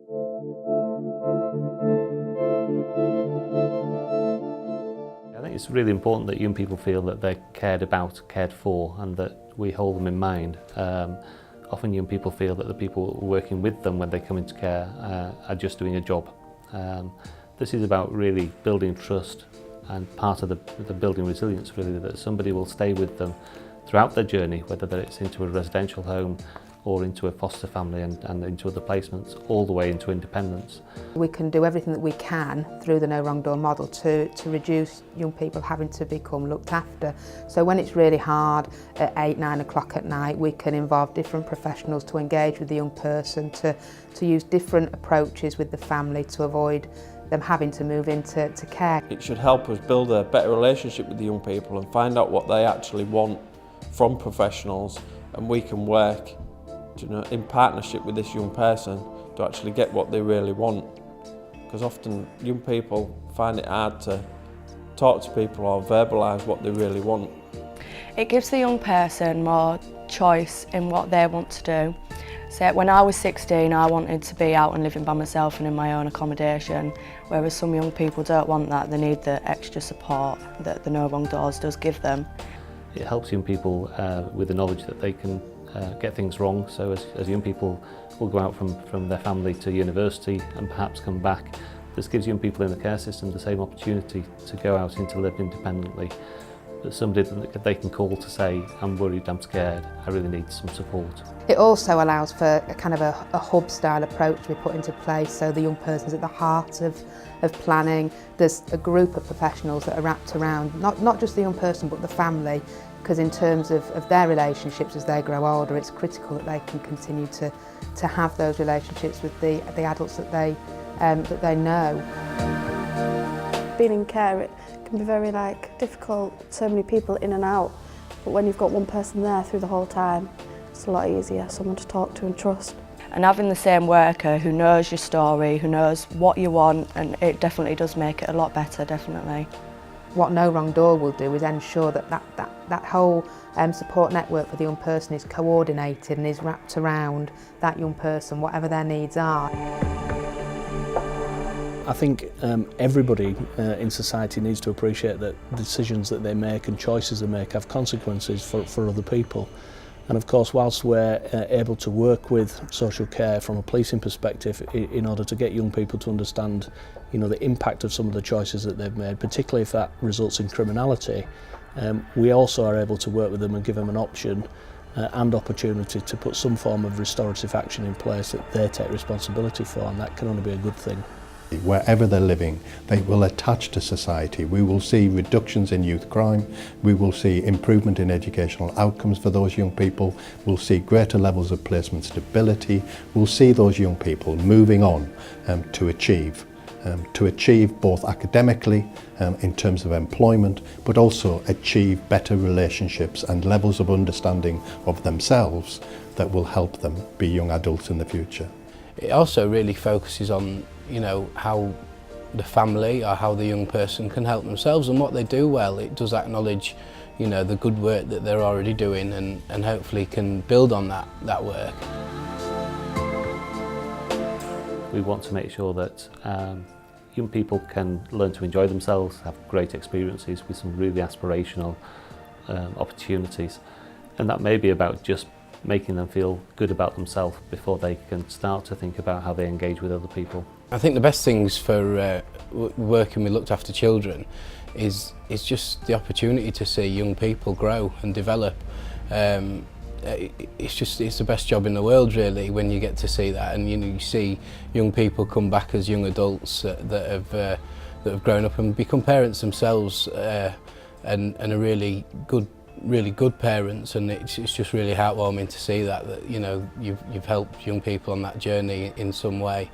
I think it's really important that young people feel that they're cared about, cared for, and that we hold them in mind. Often young people feel that the people working with them when they come into care are just doing a job. This is about really building trust, and part of the building resilience really, that somebody will stay with them throughout their journey, whether it's into a residential home or into a foster family and into other placements, all the way into independence. We can do everything that we can through the No Wrong Door model to reduce young people having to become looked after. So when it's really hard at 8, 9 o'clock at night, we can involve different professionals to engage with the young person, to use different approaches with the family to avoid them having to move into care. It should help us build a better relationship with the young people and find out what they actually want from professionals, and we can work in partnership with this young person to actually get what they really want. Because often young people find it hard to talk to people or verbalise what they really want. It gives the young person more choice in what they want to do. So when I was 16, I wanted to be out and living by myself and in my own accommodation, whereas some young people don't want that. They need the extra support that the No Wrong Doors does give them. It helps young people with the knowledge that they can get things wrong. So as young people will go out from their family to university and perhaps come back, this gives young people in the care system the same opportunity to go out and to live independently. But somebody that they can call to say, I'm worried, I'm scared, I really need some support. It also allows for a kind of a hub style approach to be put into place, so the young person's at the heart of planning. There's a group of professionals that are wrapped around not just the young person but the family, because in terms of their relationships as they grow older, it's critical that they can continue to have those relationships with the adults that they know. Being in care, it can be very difficult, so many people in and out, but when you've got one person there through the whole time, it's a lot easier, someone to talk to and trust. And having the same worker who knows your story, who knows what you want, and it definitely does make it a lot better, definitely. What No Wrong Door will do is ensure that whole support network for the young person is coordinated and is wrapped around that young person, whatever their needs are. I think everybody in society needs to appreciate that decisions that they make and choices they make have consequences for other people. And of course, whilst we're able to work with social care from a policing perspective in order to get young people to understand, the impact of some of the choices that they've made, particularly if that results in criminality, we also are able to work with them and give them an option and opportunity to put some form of restorative action in place that they take responsibility for, and that can only be a good thing. Wherever they're living, they will attach to society. We will see reductions in youth crime, we will see improvement in educational outcomes for those young people, we'll see greater levels of placement stability, we'll see those young people moving on to achieve both academically in terms of employment, but also achieve better relationships and levels of understanding of themselves that will help them be young adults in the future. It also really focuses on how the family or how the young person can help themselves and what they do well. It does acknowledge the good work that they're already doing and hopefully can build on that work. We want to make sure that young people can learn to enjoy themselves, have great experiences with some really aspirational opportunities, and that may be about just making them feel good about themselves before they can start to think about how they engage with other people. I think the best things for working with looked after children is just the opportunity to see young people grow and develop. It's the best job in the world really when you get to see that, and you see young people come back as young adults that have grown up and become parents themselves and are really good parents, and it's just really heartwarming to see that you've helped young people on that journey in some way.